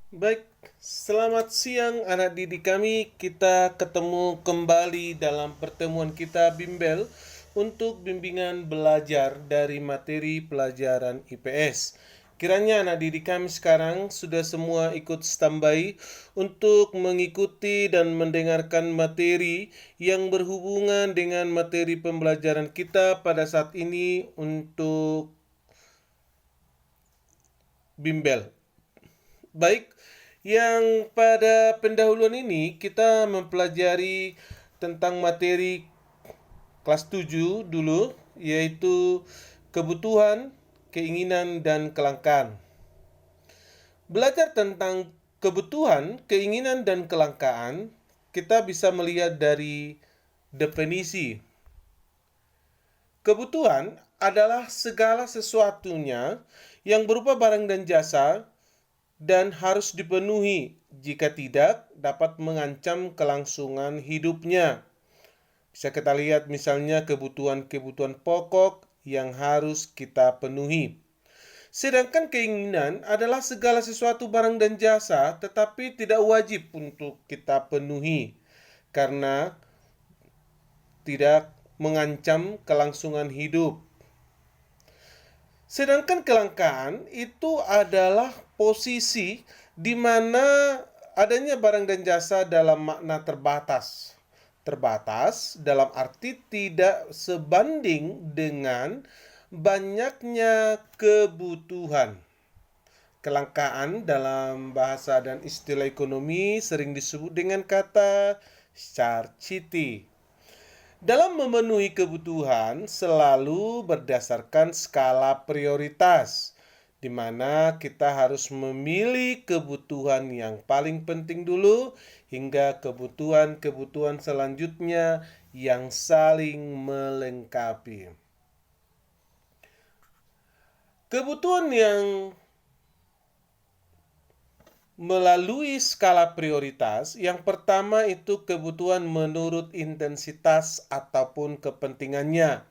Baik, selamat siang anak didik kami. Kita ketemu kembali dalam pertemuan kita bimbel untuk bimbingan belajar dari materi pelajaran IPS. Kiranya anak didik kami sekarang sudah semua ikut standby untuk mengikuti dan mendengarkan materi yang berhubungan dengan materi pembelajaran kita pada saat ini untuk bimbel. Baik, yang pada pendahuluan ini kita mempelajari tentang materi kelas 7 dulu, yaitu kebutuhan, keinginan, dan kelangkaan. Belajar tentang kebutuhan, keinginan, dan kelangkaan, kita bisa melihat dari definisi. Kebutuhan adalah segala sesuatunya yang berupa barang dan jasa dan harus dipenuhi. Jika tidak, dapat mengancam kelangsungan hidupnya. Bisa kita lihat misalnya kebutuhan-kebutuhan pokok yang harus kita penuhi. Sedangkan keinginan adalah segala sesuatu barang dan jasa, tetapi tidak wajib untuk kita penuhi karena tidak mengancam kelangsungan hidup. Sedangkan kelangkaan itu adalah posisi di mana adanya barang dan jasa dalam makna terbatas. Terbatas dalam arti tidak sebanding dengan banyaknya kebutuhan. Kelangkaan dalam bahasa dan istilah ekonomi sering disebut dengan kata scarcity. Dalam memenuhi kebutuhan selalu berdasarkan skala prioritas, di mana kita harus memilih kebutuhan yang paling penting dulu hingga kebutuhan-kebutuhan selanjutnya yang saling melengkapi. Kebutuhan yang melalui skala prioritas, yang pertama itu kebutuhan menurut intensitas ataupun kepentingannya,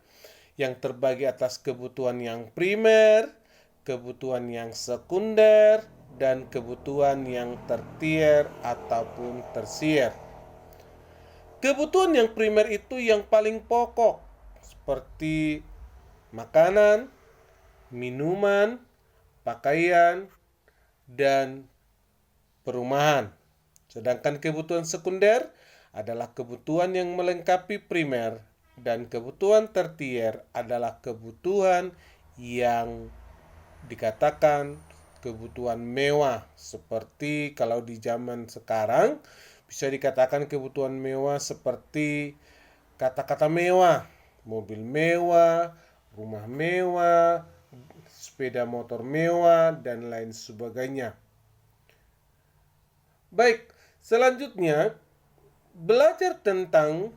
yang terbagi atas kebutuhan yang primer, kebutuhan yang sekunder, dan kebutuhan yang tertier ataupun tersier. Kebutuhan yang primer itu yang paling pokok, seperti makanan, minuman, pakaian, dan perumahan. Sedangkan kebutuhan sekunder adalah kebutuhan yang melengkapi primer dan kebutuhan tertier adalah kebutuhan yang dikatakan kebutuhan mewah. Seperti kalau di zaman sekarang bisa dikatakan kebutuhan mewah seperti kata-kata mewah, mobil mewah, rumah mewah, sepeda motor mewah, dan lain sebagainya. Baik, selanjutnya belajar tentang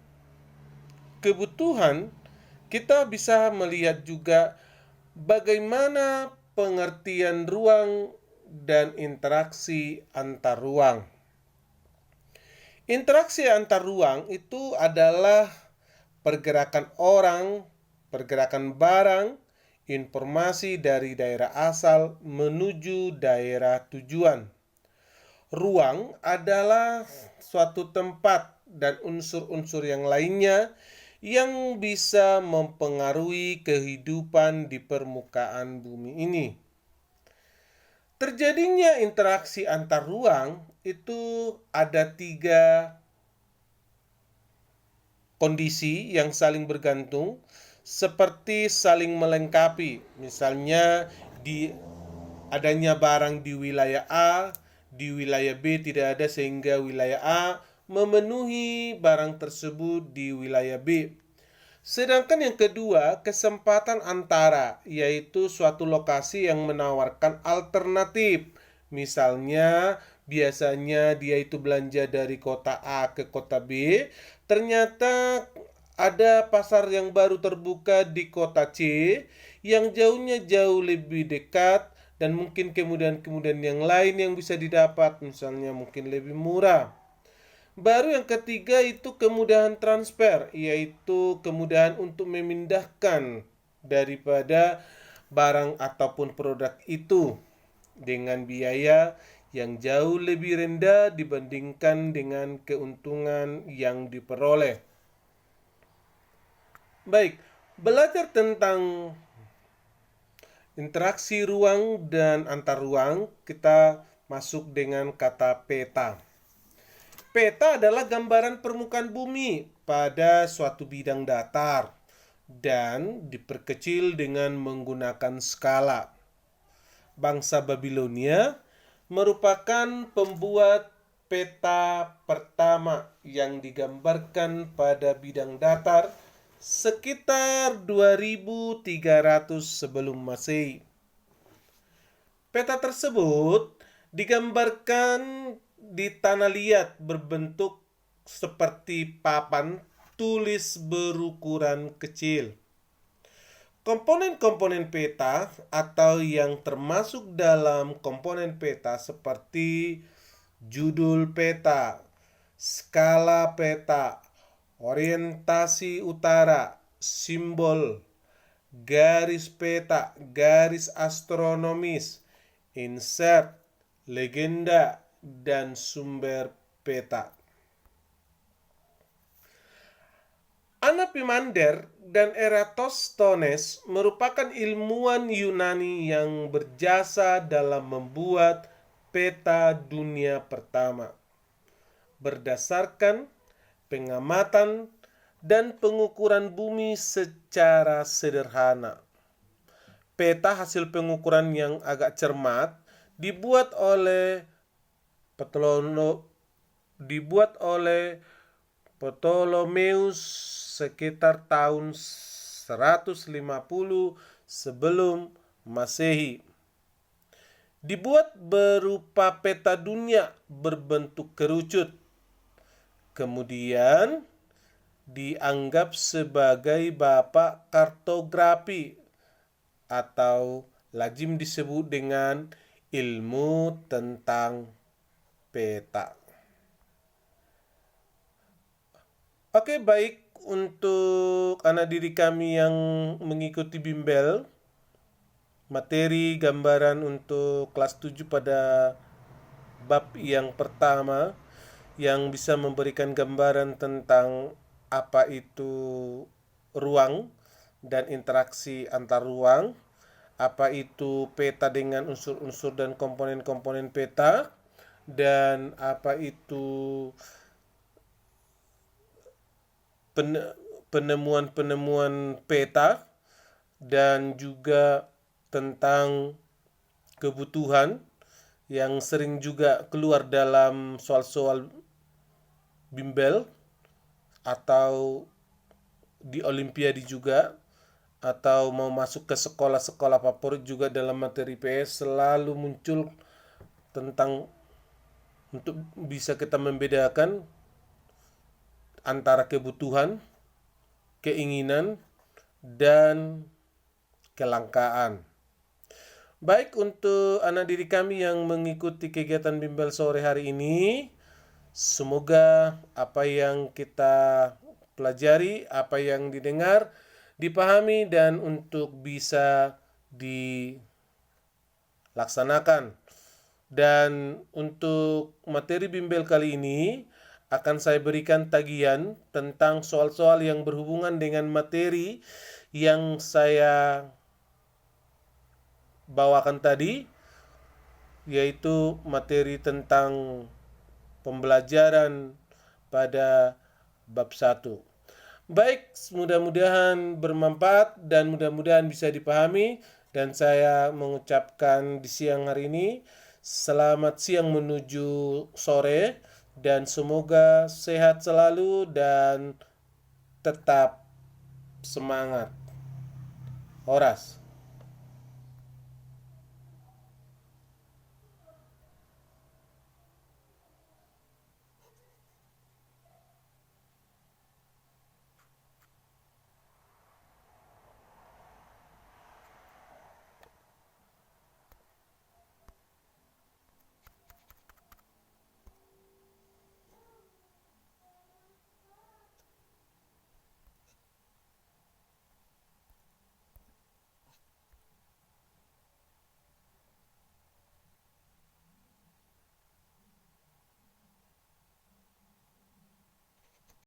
kebutuhan, kita bisa melihat juga bagaimana pengertian ruang dan interaksi antar ruang. Interaksi antar ruang itu adalah pergerakan orang, pergerakan barang, informasi dari daerah asal menuju daerah tujuan. Ruang adalah suatu tempat dan unsur-unsur yang lainnya yang bisa mempengaruhi kehidupan di permukaan bumi ini. Terjadinya interaksi antar ruang itu ada 3 kondisi yang saling bergantung, seperti saling melengkapi. Misalnya di adanya barang di wilayah A, di wilayah B tidak ada sehingga wilayah A memenuhi barang tersebut di wilayah B. Sedangkan yang kedua, kesempatan antara, yaitu suatu lokasi yang menawarkan alternatif. Misalnya, biasanya dia itu belanja dari kota A ke kota B, ternyata ada pasar yang baru terbuka di kota C yang jauhnya jauh lebih dekat dan mungkin kemudahan-kemudahan yang lain yang bisa didapat, misalnya mungkin lebih murah. Baru yang ketiga itu kemudahan transfer, yaitu kemudahan untuk memindahkan daripada barang ataupun produk itu dengan biaya yang jauh lebih rendah dibandingkan dengan keuntungan yang diperoleh. Baik, belajar tentang interaksi ruang dan antar ruang, kita masuk dengan kata peta. Peta adalah gambaran permukaan bumi pada suatu bidang datar dan diperkecil dengan menggunakan skala. Bangsa Babilonia merupakan pembuat peta pertama yang digambarkan pada bidang datar sekitar 2300 sebelum Masehi. Peta tersebut digambarkan di tanah liat berbentuk seperti papan tulis berukuran kecil. Komponen-komponen peta atau yang termasuk dalam komponen peta seperti judul peta, skala peta, orientasi utara, simbol, garis peta, garis astronomis, insert, legenda, dan sumber peta. Anaximander dan Eratosthenes merupakan ilmuwan Yunani yang berjasa dalam membuat peta dunia pertama. Berdasarkan pengamatan dan pengukuran bumi secara sederhana. Peta hasil pengukuran yang agak cermat dibuat oleh Ptolemeus sekitar tahun 150 sebelum Masehi. Dibuat berupa peta dunia berbentuk kerucut. Kemudian dianggap sebagai bapak kartografi atau lazim disebut dengan ilmu tentang peta. Oke, baik. Untuk anak didik kami yang mengikuti bimbel, materi gambaran untuk kelas 7 pada bab yang pertama yang bisa memberikan gambaran tentang apa itu ruang dan interaksi antar ruang, apa itu peta dengan unsur-unsur dan komponen-komponen peta, dan apa itu penemuan-penemuan peta, dan juga tentang kebutuhan yang sering juga keluar dalam soal-soal bimbel atau di olimpiade juga, atau mau masuk ke sekolah-sekolah favorit juga dalam materi PS selalu muncul tentang untuk bisa kita membedakan antara kebutuhan, keinginan, dan kelangkaan. Baik, untuk anak didik kami yang mengikuti kegiatan bimbel sore hari ini, semoga apa yang kita pelajari, apa yang didengar, dipahami dan untuk bisa dilaksanakan. Dan untuk materi bimbel kali ini akan saya berikan tagihan tentang soal-soal yang berhubungan dengan materi yang saya bawakan tadi, yaitu materi tentang pembelajaran pada bab 1. Baik, mudah-mudahan bermanfaat dan mudah-mudahan bisa dipahami, dan saya mengucapkan di siang hari ini selamat siang menuju sore, dan semoga sehat selalu dan tetap semangat. Horas.